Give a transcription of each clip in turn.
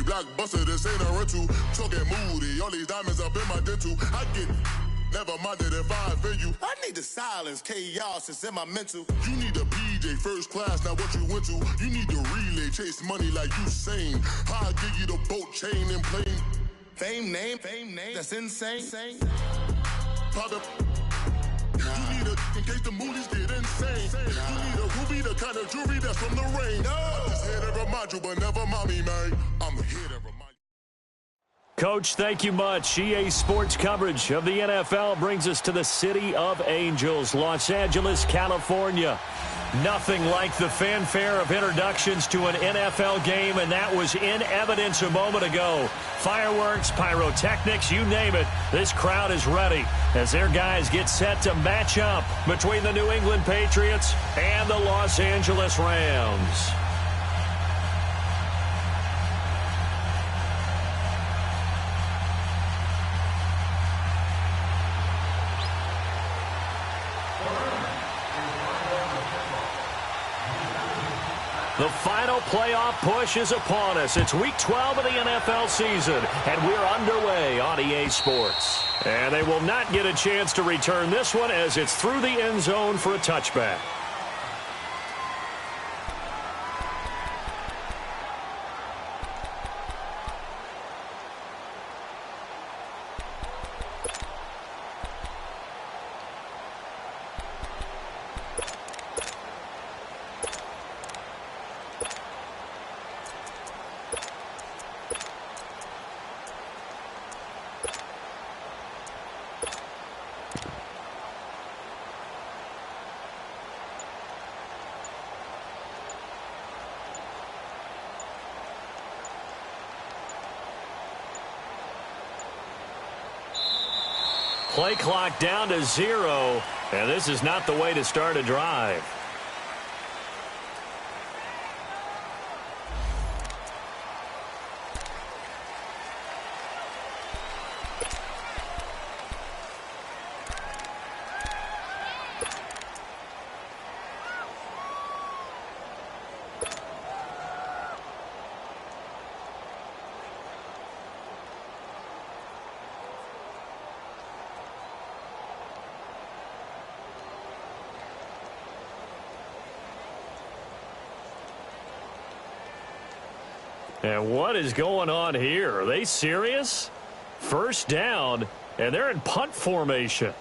blockbuster, this ain't a rental. Talking moody, all these diamonds up in my dental. I get never minded if I offend you. I need the silence, chaos is in my mental. You need a PJ, first class, not what you went to. You need the relay, chase money like you sane. I'll give you the boat, chain, and plane. Fame name, that's insane. Private. You need a, in case the movies get insane. You need a ruby, the kind of jewelry that's from the rain. I'm just here to remind you, but never mind me, man. I'm here to remind you. Coach, thank you much. EA Sports coverage of the NFL brings us to the City of Angels, Los Angeles, California. Nothing like the fanfare of introductions to an NFL game, and that was in evidence a moment ago. Fireworks, pyrotechnics, you name it. This crowd is ready as their guys get set to match up between the New England Patriots and the Los Angeles Rams. The final playoff push is upon us. It's Week 12 of the NFL season, and we're underway on EA Sports. And they will not get a chance to return this one as it's through the end zone for a touchback. Play clock down to 0, and this is not the way to start a drive. And what is going on here? Are they serious? First down, and they're in punt formation.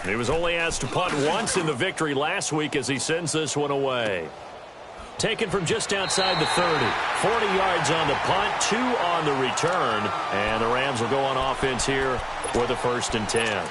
He was only asked to punt once in the victory last week as he sends this one away. Taken from just outside the 30. 40 yards on the punt, 2 on the return. And the Rams will go on offense here for the 1st and 10.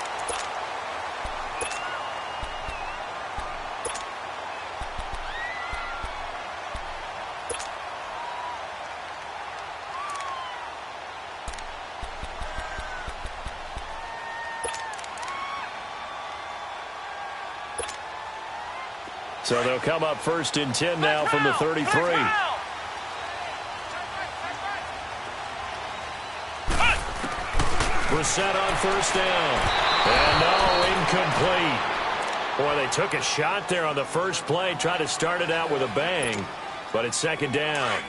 So they'll come up 1st and 10 now from the 33. Brissett on 1st down. And no, incomplete. Boy, they took a shot there on the first play, tried to start it out with a bang, but it's 2nd down.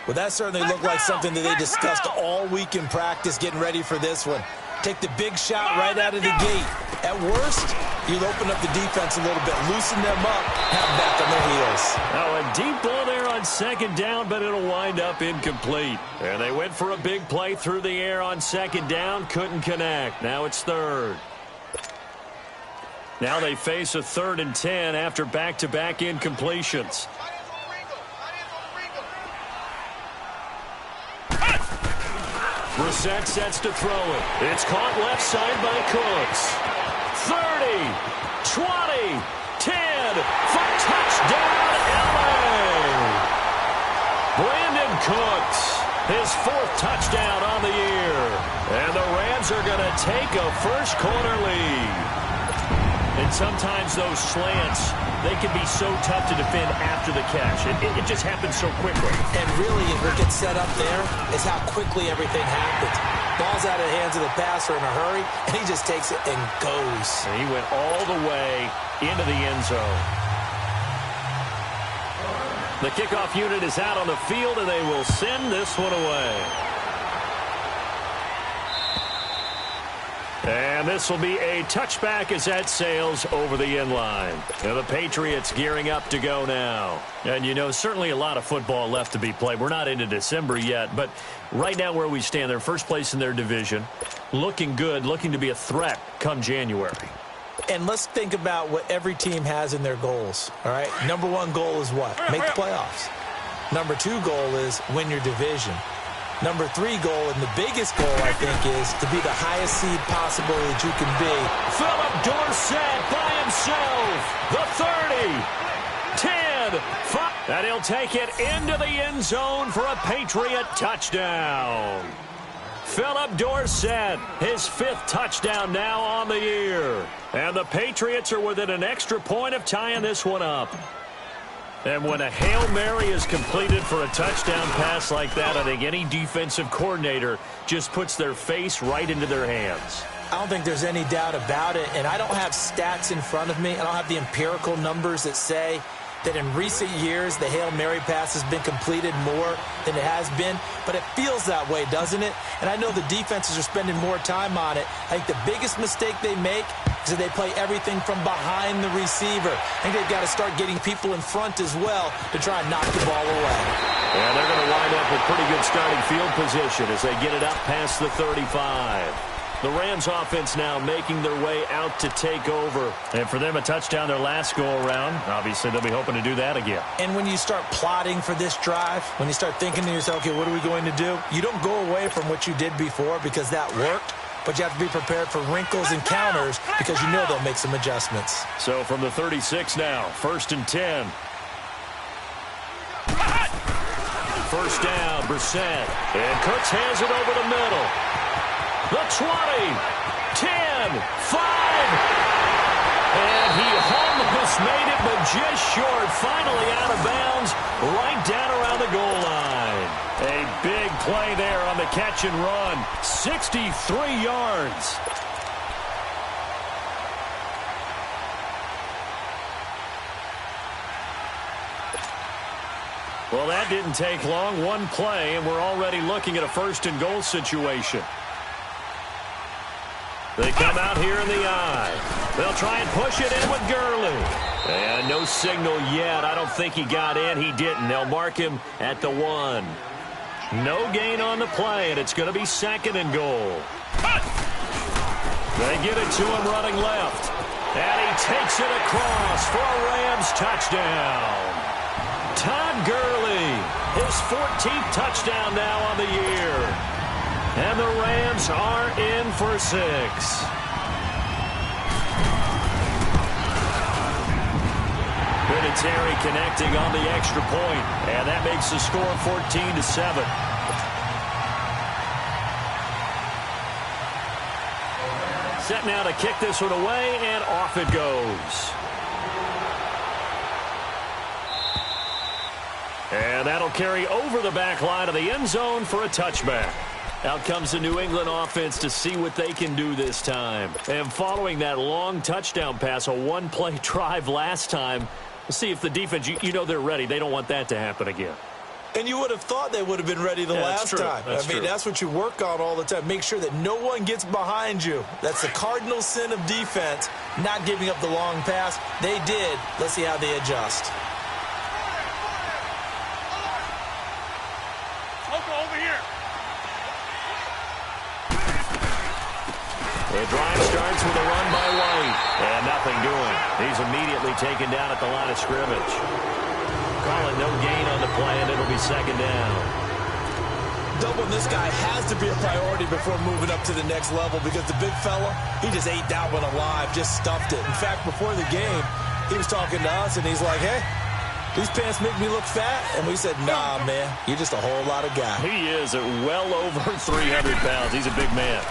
Well, that certainly looked like something that they discussed all week in practice, getting ready for this one. Take the big shot right out of the gate. At worst, you'll open up the defense a little bit, loosen them up, have them back on their heels. Now a deep ball there on 2nd down, but it'll wind up incomplete. And they went for a big play through the air on 2nd down, couldn't connect. Now it's 3rd. Now they face a 3rd and 10 after back-to-back incompletions. Brissett sets to throw it. It's caught left side by Cooks. 30, 20, 10 for touchdown, LA. Brandon Cooks, his 4th touchdown on the year. And the Rams are going to take a first-quarter lead. And sometimes those slants, they can be so tough to defend after the catch. It just happens so quickly. And really, what gets set up there is how quickly everything happens. Ball's out of the hands of the passer in a hurry, and he just takes it and goes. And he went all the way into the end zone. The kickoff unit is out on the field, and they will send this one away. And this will be a touchback as that sails over the end line. Now the Patriots gearing up to go now. And, you know, certainly a lot of football left to be played. We're not into December yet, but right now where we stand, they're first place in their division. Looking good, looking to be a threat come January. And let's think about what every team has in their goals, all right? Number one goal is what? Make the playoffs. Number two goal is win your division. Number three goal, and the biggest goal, I think, is to be the highest seed possible that you can be. Philip Dorsett by himself. The 30, 10, 5. And he'll take it into the end zone for a Patriot touchdown. Philip Dorsett, his 5th touchdown now on the year. And the Patriots are within an extra point of tying this one up. And when a Hail Mary is completed for a touchdown pass like that, I think any defensive coordinator just puts their face right into their hands. I don't think there's any doubt about it, and I don't have stats in front of me. I don't have the empirical numbers that say that in recent years the Hail Mary pass has been completed more than it has been, but it feels that way, doesn't it? And I know the defenses are spending more time on it. I think the biggest mistake they make is that they play everything from behind the receiver. I think they've got to start getting people in front as well to try and knock the ball away. And they're going to wind up with pretty good starting field position as they get it up past the 35. The Rams offense now making their way out to take over. And for them, a touchdown their last go-around. Obviously, they'll be hoping to do that again. And when you start plotting for this drive, when you start thinking to yourself, okay, what are we going to do? You don't go away from what you did before because that worked. But you have to be prepared for wrinkles and counters because you know they'll make some adjustments. So from the 36 now, 1st and 10. First down, Brissett. And Cooks hands it over the middle. The 20, 10, 5. And he almost made it, but just short. Finally out of bounds, right down around the goal line. A big play there on the catch and run. 63 yards. Well, that didn't take long. One play, and we're already looking at a 1st and goal situation. They come out here in the eye. They'll try and push it in with Gurley. And no signal yet. I don't think he got in. He didn't. They'll mark him at the 1. No gain on the play, and it's going to be 2nd and goal. They get it to him running left. And he takes it across for a Rams touchdown. Todd Gurley, his 14th touchdown now on the year. And the Rams are in for 6. Vinatieri connecting on the extra point, and that makes the score 14-7. Set now to kick this one away, and off it goes. And that'll carry over the back line of the end zone for a touchback. Out comes the New England offense to see what they can do this time. And following that long touchdown pass, a one-play drive last time, we'll see if the defense, you know they're ready. They don't want that to happen again. And you would have thought they would have been ready the last time. That's what you work on all the time. Make sure that no one gets behind you. That's the cardinal sin of defense, not giving up the long pass. They did. Let's see how they adjust. The drive starts with a run by White. And nothing doing. He's immediately taken down at the line of scrimmage. Call it no gain on the play, and it'll be 2nd down. Doubling this guy has to be a priority before moving up to the next level because the big fella, he just ate that one alive, just stuffed it. In fact, before the game, he was talking to us, and he's like, hey, these pants make me look fat. And we said, nah, man, you're just a whole lot of guy. He is at well over 300 pounds. He's a big man.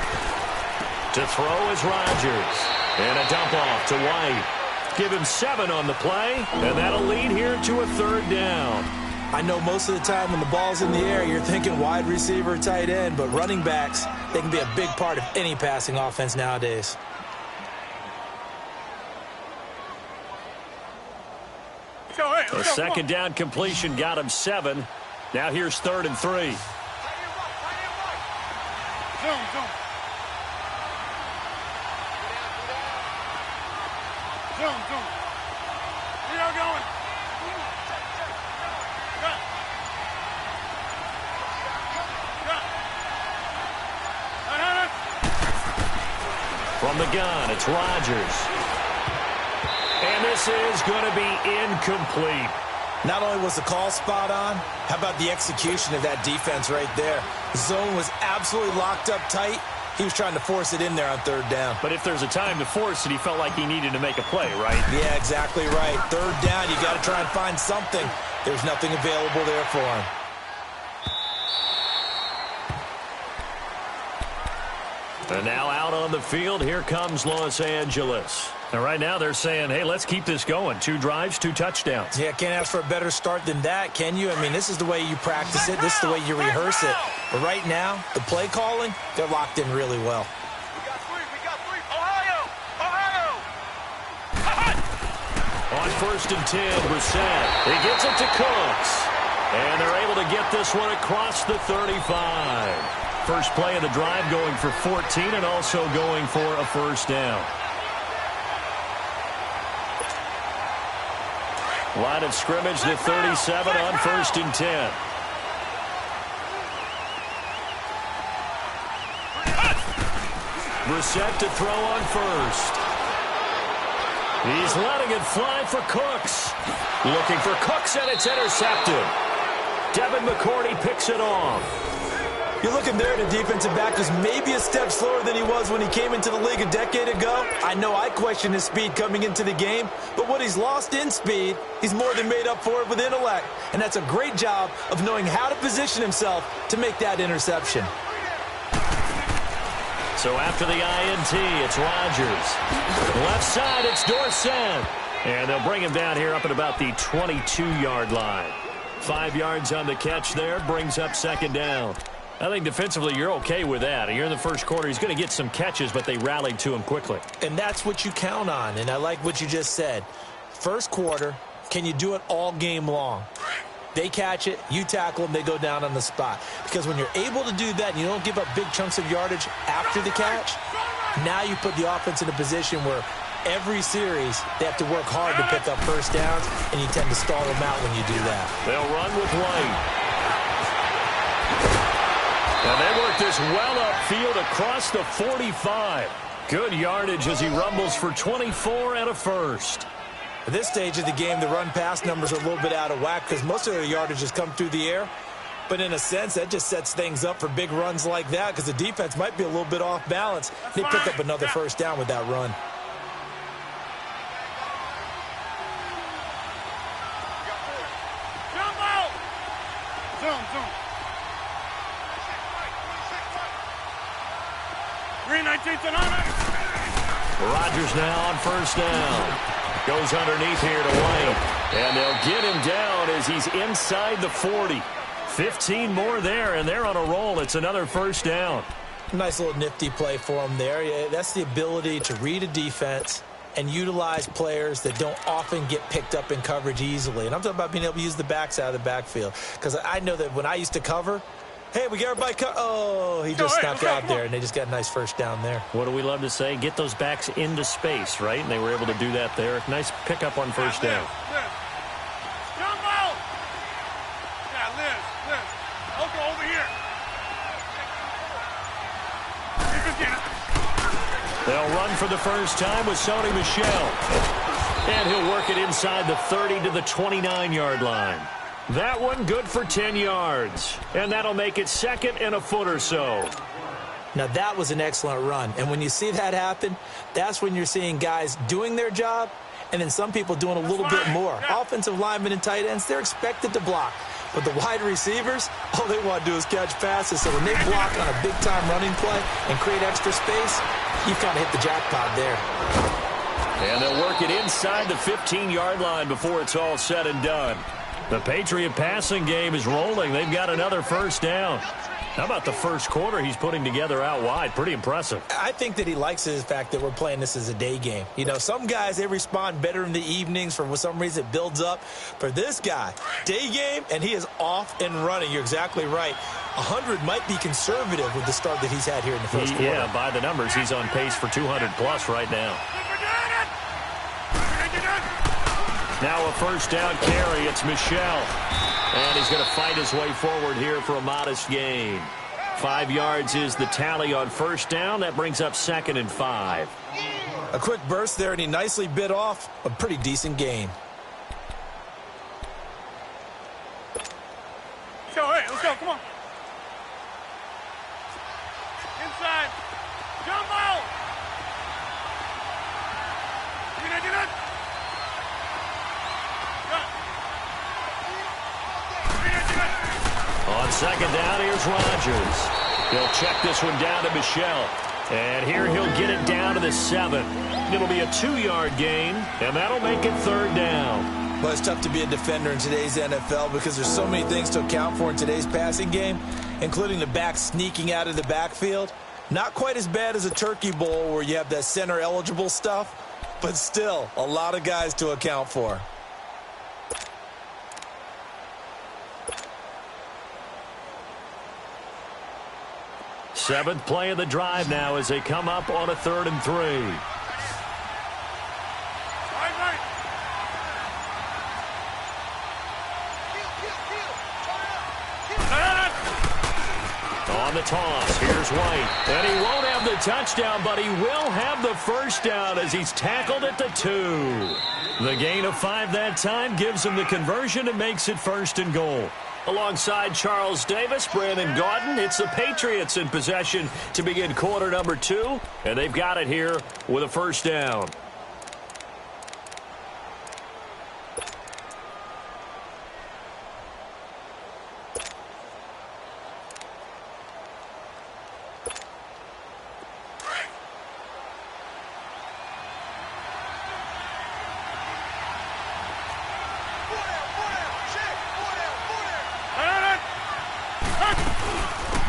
To throw is Rodgers. And a dump off to White. Give him 7 on the play, and that'll lead here to a 3rd down. I know most of the time when the ball's in the air, you're thinking wide receiver, tight end, but running backs, they can be a big part of any passing offense nowadays. A second down completion got him 7. Now here's 3rd and 3. Zoom. Leo going. From the gun, it's Rodgers. And this is going to be incomplete. Not only was the call spot on, how about the execution of that defense right there? The zone was absolutely locked up tight. He was trying to force it in there on 3rd down. But if there's a time to force it, he felt like he needed to make a play, right? Yeah, exactly right. 3rd down, you got to try and find something. There's nothing available there for him. And now out on the field, here comes Los Angeles. And right now they're saying, hey, let's keep this going. 2 drives, 2 touchdowns. Yeah, can't ask for a better start than that, can you? I mean, this is the way you practice it. This is the way you rehearse it. But right now, the play calling, they're locked in really well. We got 3. Ohio! On 1st and 10, Brissett. He gets it to Cooks. And they're able to get this one across the 35. First play of the drive going for 14 and also going for a 1st down. Line of scrimmage to 37 on 1st and 10. Brissett to throw on 1st. He's letting it fly for Cooks. Looking for Cooks, and it's intercepted. Devin McCourty picks it off. You're looking there at a defensive back who's maybe a step slower than he was when he came into the league a decade ago. I know I questioned his speed coming into the game, but what he's lost in speed, he's more than made up for it with intellect. And that's a great job of knowing how to position himself to make that interception. So after the INT, it's Rodgers. Left side, it's Dorsett. And they'll bring him down here up at about the 22-yard line. 5 yards on the catch there, brings up 2nd down. I think defensively you're okay with that. You're in the first quarter. He's going to get some catches, but they rallied to him quickly. And that's what you count on, and I like what you just said. First quarter, can you do it all game long? They catch it, you tackle them, they go down on the spot. Because when you're able to do that and you don't give up big chunks of yardage after the catch, now you put the offense in a position where every series they have to work hard to pick up 1st downs, and you tend to stall them out when you do that. They'll run with White. And they work this well upfield across the 45. Good yardage as he rumbles for 24 and a 1st. At this stage of the game, the run-pass numbers are a little bit out of whack because most of their yardage has come through the air. But in a sense, that just sets things up for big runs like that because the defense might be a little bit off balance. They pick up another 1st down with that run. Zoom. 3-19 Rodgers now on 1st down. Goes underneath here to White. And they'll get him down as he's inside the 40. 15 more there, and they're on a roll. It's another 1st down. Nice little nifty play for him there. Yeah, that's the ability to read a defense and utilize players that don't often get picked up in coverage easily. And I'm talking about being able to use the backs out of the backfield. Because I know that when I used to cover, hey, we got everybody oh, he just snuck out there, and they just got a nice 1st down there. What do we love to say? Get those backs into space, right? And they were able to do that there. Nice pickup on 1st down. Over here. They'll run for the first time with Sony Michel. And he'll work it inside the 30 to the 29-yard line. That one good for 10 yards. And that'll make it 2nd and a foot or so. Now, that was an excellent run. And when you see that happen, that's when you're seeing guys doing their job and then some people doing a little bit more. Offensive linemen and tight ends, they're expected to block. But the wide receivers, all they want to do is catch passes. So when they block on a big-time running play and create extra space, you've kind of hit the jackpot there. And they'll work it inside the 15-yard line before it's all said and done. The Patriot passing game is rolling. They've got another first down. How about the first quarter he's putting together out wide? Pretty impressive. I think that he likes the fact that we're playing this as a day game. You know, some guys, they respond better in the evenings. For some reason, it builds up. For this guy, day game, and he is off and running. You're exactly right. 100 might be conservative with the start that he's had here in the first quarter. Yeah, by the numbers, he's on pace for 200-plus right now. Now a first down carry. It's Michel. And he's going to fight his way forward here for a modest gain. 5 yards is the tally on first down. That brings up 2nd and 5. A quick burst there, and he nicely bit off a pretty decent gain. Show, hey, let's go, come on. Inside. Jump out. Get it. On second down, here's Rodgers. He'll check this one down to Michel. And here he'll get it down to the 7. It'll be a 2-yard gain, and that'll make it 3rd down. Well, it's tough to be a defender in today's NFL because there's so many things to account for in today's passing game, including the back sneaking out of the backfield. Not quite as bad as a turkey bowl where you have that center-eligible stuff, but still a lot of guys to account for. Seventh play of the drive now as they come up on a 3rd and 3. On the toss, here's White. And he won't have the touchdown, but he will have the first down as he's tackled at the 2. The gain of 5 that time gives him the conversion and makes it 1st and goal. Alongside Charles Davis, Brandon Gaudin, it's the Patriots in possession to begin quarter number 2, and they've got it here with a first down.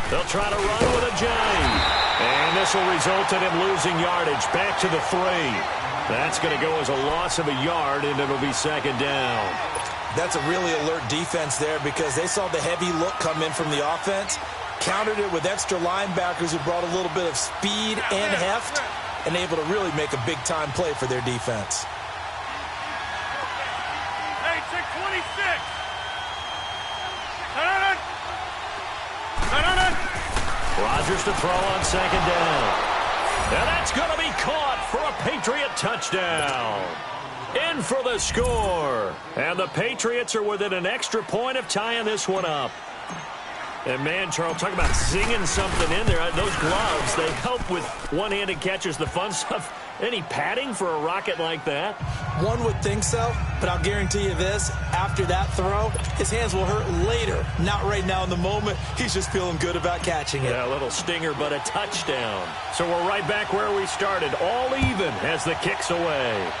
They'll try to run with a J. And this will result in him losing yardage back to the 3. That's going to go as a loss of a yard, and it'll be 2nd down. That's a really alert defense there because they saw the heavy look come in from the offense, countered it with extra linebackers who brought a little bit of speed and heft, and able to really make a big-time play for their defense. Hey, 626. Rodgers to throw on 2nd down. And that's going to be caught for a Patriot touchdown. In for the score. And the Patriots are within an extra point of tying this one up. And, man, Charles, talk about zinging something in there. Those gloves, they help with one-handed catches, the fun stuff. Any padding for a rocket like that? One would think so, but I'll guarantee you this. After that throw, his hands will hurt later. Not right now in the moment. He's just feeling good about catching it. Yeah, a little stinger, but a touchdown. So we're right back where we started. All even as the kick's away.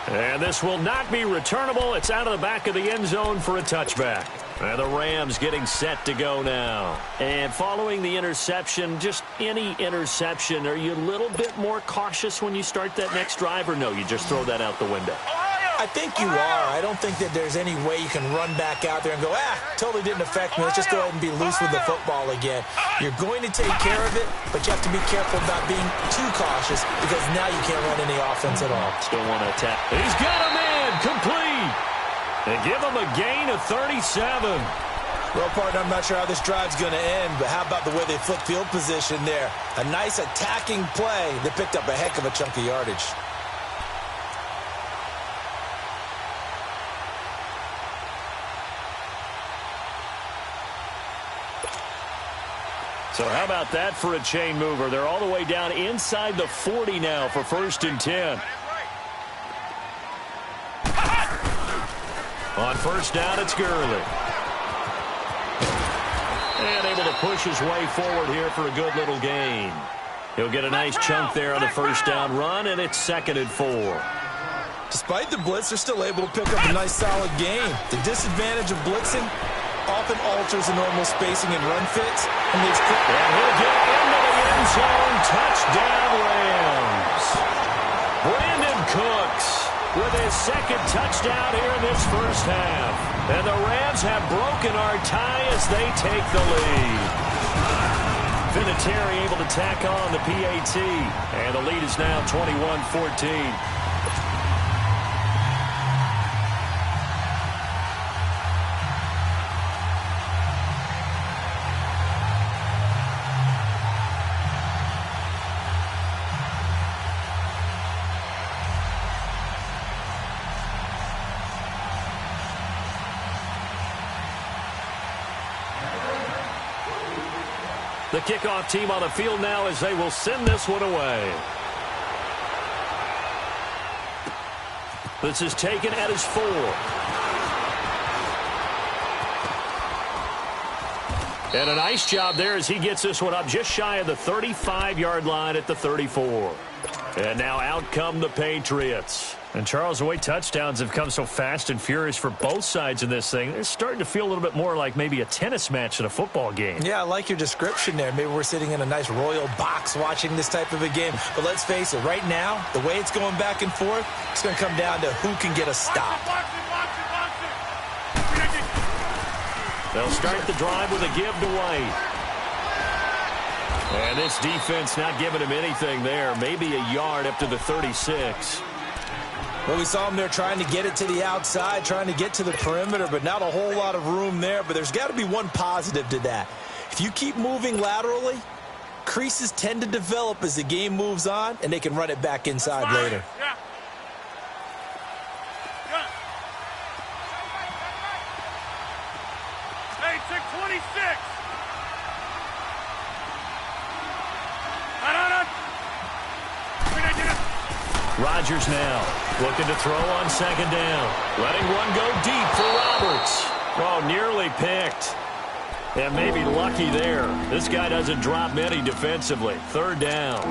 And this will not be returnable. It's out of the back of the end zone for a touchback. And the Rams getting set to go now. And following the interception, just any interception, are you a little bit more cautious when you start that next drive, or no, you just throw that out the window? I think you are. I don't think that there's any way you can run back out there and go, totally didn't affect me. Let's just go ahead and be loose with the football again. You're going to take care of it, but you have to be careful about being too cautious because now you can't run any offense at all. Still want to attack. He's got a man complete. They give him a gain of 37. Well, partner, I'm not sure how this drive's going to end, but how about the way they flip field position there? A nice attacking play that picked up a heck of a chunk of yardage. So how about that for a chain mover? They're all the way down inside the 40 now for 1st and 10. On first down, it's Gurley. And able to push his way forward here for a good little gain. He'll get a nice chunk there on the first down run, and it's 2nd and 4. Despite the blitz, they're still able to pick up a nice, solid gain. The disadvantage of blitzing often alters the normal spacing and run fits and makes quick. And he'll get into the end zone. Touchdown, Rams. Brandon Cooks with his second touchdown here in this first half. And the Rams have broken our tie as they take the lead. Vinatieri able to tack on the PAT. And the lead is now 21-14. The kickoff team on the field now as they will send this one away. This is taken at his 4. And a nice job there as he gets this one up just shy of the 35-yard line at the 34. And now out come the Patriots. And, Charles, the way touchdowns have come so fast and furious for both sides in this thing, it's starting to feel a little bit more like maybe a tennis match than a football game. Yeah, I like your description there. Maybe we're sitting in a nice royal box watching this type of a game. But let's face it, right now, the way it's going back and forth, it's going to come down to who can get a stop. They'll start the drive with a give to White. And this defense not giving him anything there. Maybe a yard up to the 36. Well, we saw him there trying to get it to the outside, trying to get to the perimeter, but not a whole lot of room there. But there's got to be one positive to that. If you keep moving laterally, creases tend to develop as the game moves on, and they can run it back inside later. Yeah. Hey, check 26. Rodgers now looking to throw on second down. Letting one go deep for Roberts. Oh, nearly picked. And maybe lucky there. This guy doesn't drop many defensively. Third down.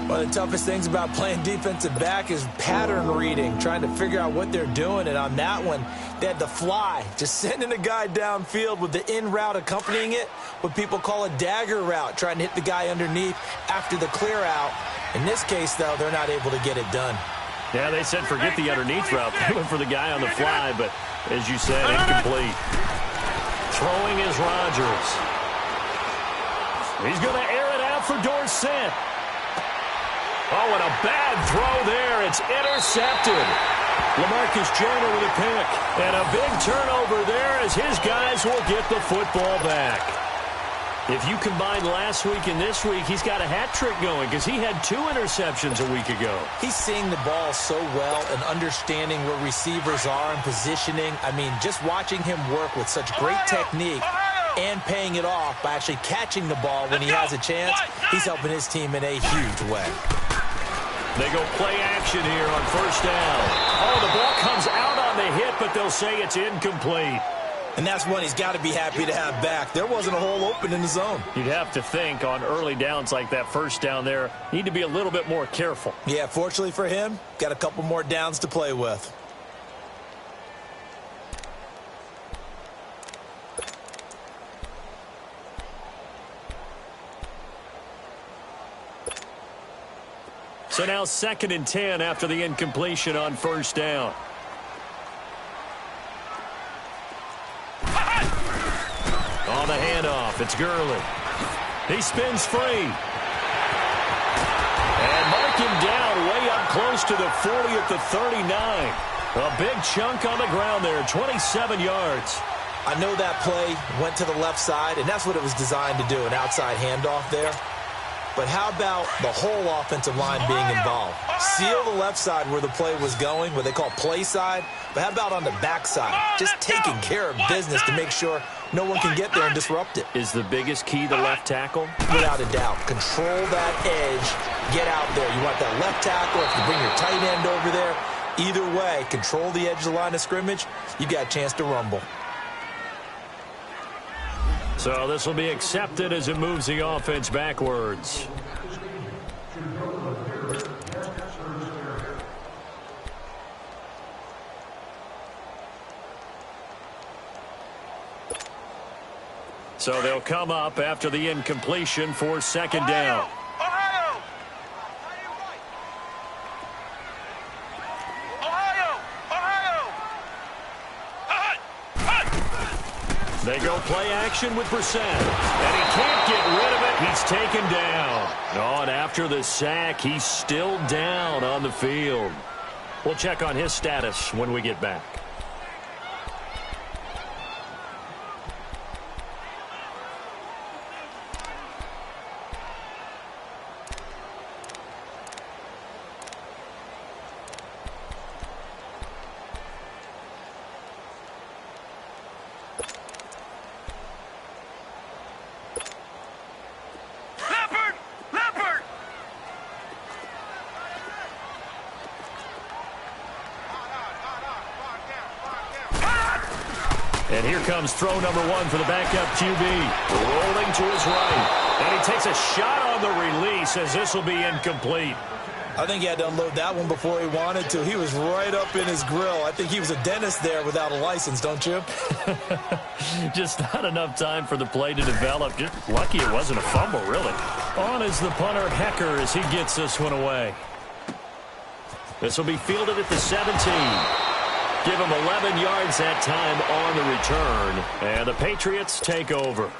One of the toughest things about playing defensive back is pattern reading, trying to figure out what they're doing. And on that one, they had the fly, just sending a guy downfield with the in route accompanying it, what people call a dagger route, trying to hit the guy underneath after the clear out. In this case, though, they're not able to get it done. Yeah, they said forget the underneath route. They went for the guy on the fly, but as you said, incomplete. Throwing is Rodgers. He's going to air it out for Dorsett. Oh, and a bad throw there. It's intercepted. LaMarcus Joyner with a pick. And a big turnover there as his guys will get the football back. If you combine last week and this week, he's got a hat trick going because he had 2 interceptions a week ago. He's seeing the ball so well and understanding where receivers are and positioning. I mean, just watching him work with such great technique and paying it off by actually catching the ball when he has a chance, he's helping his team in a huge way. They go play action here on first down. Oh, the ball comes out on the hit, but they'll say it's incomplete. And that's one he's got to be happy to have back. There wasn't a hole open in the zone. You'd have to think on early downs like that first down there, need to be a little bit more careful. Yeah, fortunately for him, got a couple more downs to play with. So now 2nd and 10 after the incompletion on first down. On the handoff, it's Gurley. He spins free. And mark him down way up close to the 40 at the 39. A big chunk on the ground there, 27 yards. I know that play went to the left side, and that's what it was designed to do, an outside handoff there. But how about the whole offensive line being involved? Seal the left side where the play was going, what they call play side. But how about on the back side? Just taking care of business to make sure no one can get there and disrupt it. Is the biggest key the left tackle? Without a doubt. Control that edge. Get out there. You want that left tackle. If you bring your tight end over there, either way, control the edge of the line of scrimmage, you got a chance to rumble. So this will be accepted as it moves the offense backwards. So they'll come up after the incompletion for second down. They go play action with Brissett, and he can't get rid of it. He's taken down. Oh, and after the sack, he's still down on the field. We'll check on his status when we get back. And here comes throw number one for the backup QB. Rolling to his right. And he takes a shot on the release as this will be incomplete. I think he had to unload that one before he wanted to. He was right up in his grill. I think he was a dentist there without a license, don't you? Just not enough time for the play to develop. Just lucky it wasn't a fumble, really. On is the punter, Hecker, as he gets this one away. This will be fielded at the 17. Give him 11 yards that time on the return. And the Patriots take over.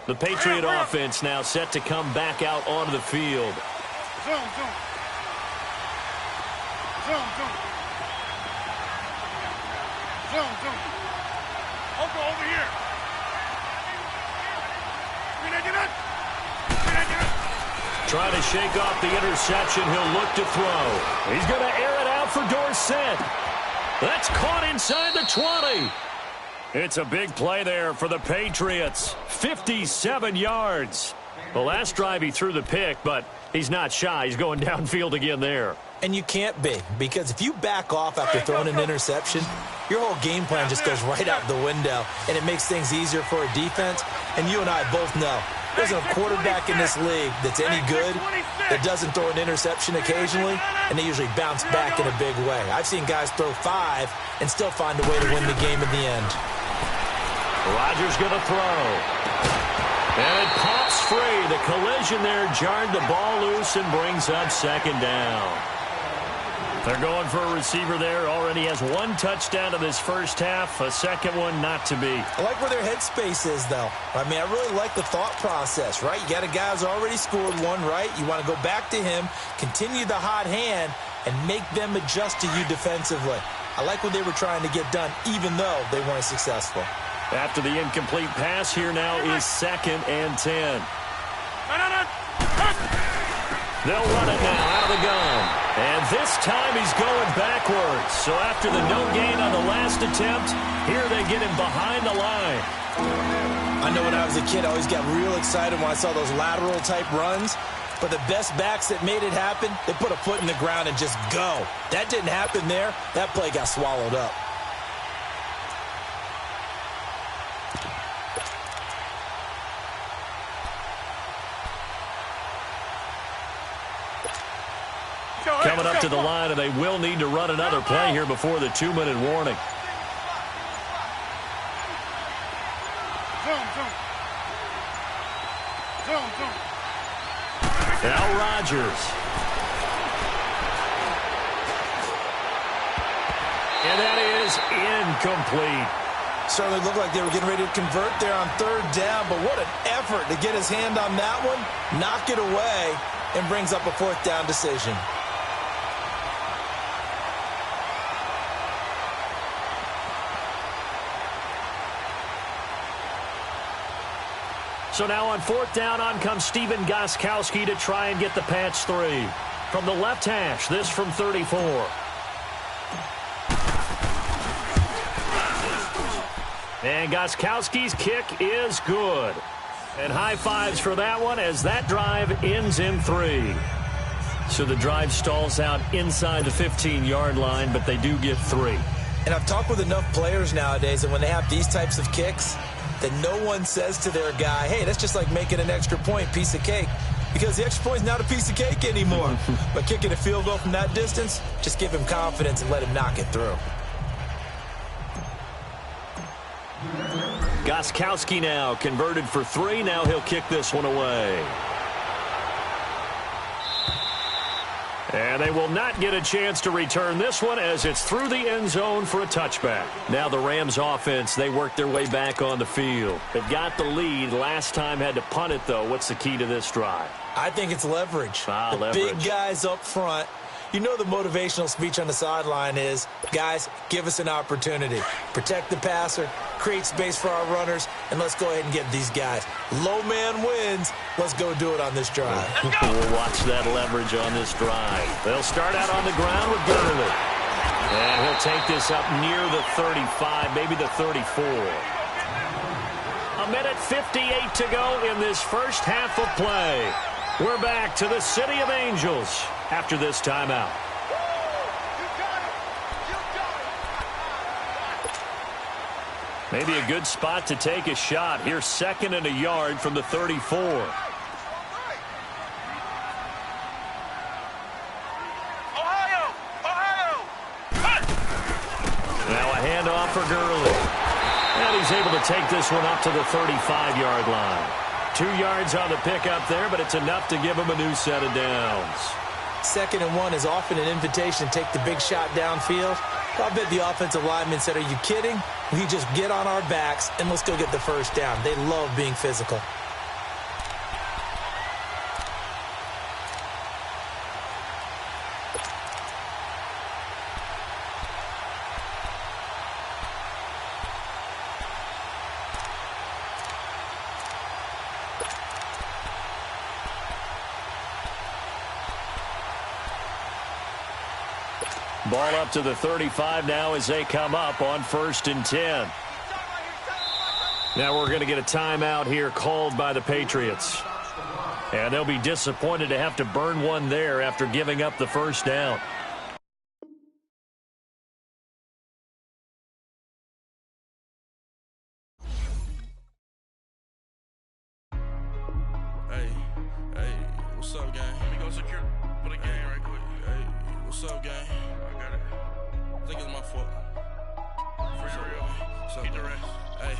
The Patriot offense now set to come back out onto the field. Zoom, zoom. Zoom, zoom. Zoom, zoom. Over here. Trying to shake off the interception. He'll look to throw. He's going to air it out for Dorsett. That's caught inside the 20. It's a big play there for the Patriots. 57 yards. The last drive he threw the pick, but he's not shy. He's going downfield again there. And you can't be, because if you back off after throwing an interception, your whole game plan just goes right out the window, and it makes things easier for a defense. And you and I both know there's a quarterback in this league that's any good that doesn't throw an interception occasionally, and they usually bounce back in a big way. I've seen guys throw 5 and still find a way to win the game in the end. Rodgers going to throw. And it pops free. The collision there jarred the ball loose and brings up second down. They're going for a receiver there. Already has 1 touchdown in this first half. A second one not to be. I like where their headspace is, though. I mean, I really like the thought process, right? You got a guy who's already scored 1, right? You want to go back to him, continue the hot hand, and make them adjust to you defensively. I like what they were trying to get done, even though they weren't successful. After the incomplete pass, here now is 2nd and 10. They'll run it now out of the gun. And this time he's going backwards. So after the no gain on the last attempt, here they get him behind the line. I know when I was a kid, I always got real excited when I saw those lateral type runs. But the best backs that made it happen, they put a foot in the ground and just go. That didn't happen there. That play got swallowed up. Coming up to the line, and they will need to run another play here before the 2-minute warning. Now Rodgers. And that is incomplete. Certainly looked like they were getting ready to convert there on 3rd down, but what an effort to get his hand on that one, knock it away, and brings up a 4th down decision. So now on 4th down, on comes Stephen Gostkowski to try and get the Pats 3. From the left hash, this from 34. And Gostkowski's kick is good. And high fives for that one as that drive ends in 3. So the drive stalls out inside the 15-yard line, but they do get 3. And I've talked with enough players nowadays that when they have these types of kicks, that no one says to their guy, hey, that's just like making an extra point, piece of cake. because the extra point's not a piece of cake anymore. But kicking a field goal from that distance, just give him confidence and let him knock it through. Gostkowski now converted for 3. Now he'll kick this one away. And they will not get a chance to return this one as it's through the end zone for a touchback. Now the Rams offense, they work their way back on the field. They've got the lead. Last time had to punt it, though. What's the key to this drive? I think it's leverage. Leverage. Big guys up front. You know the motivational speech on the sideline is, guys, give us an opportunity. Protect the passer, create space for our runners, and let's go ahead and get these guys. Low man wins. Let's go do it on this drive. We'll watch that leverage on this drive. They'll start out on the ground with Gurley. And he'll take this up near the 35, maybe the 34. A minute 58 to go in this first half of play. We're back to the City of Angels after this timeout. Maybe a good spot to take a shot. Here's 2nd and a yard from the 34. Now a handoff for Gurley. And he's able to take this one up to the 35-yard line. 2 yards on the pickup there, but it's enough to give him a new set of downs. 2nd and 1 is often an invitation to take the big shot downfield. I bet the offensive lineman said, are you kidding? We just get on our backs and let's go get the first down. They love being physical. Ball up to the 35 now as they come up on 1st and 10. Now we're going to get a timeout here called by the Patriots. And they'll be disappointed to have to burn one there after giving up the first down. Hey, what's up, gang? Let me go secure for the game right quick. Hey, what's up, gang? I got it. I think it's my fault. For real. Keep the rest. Hey.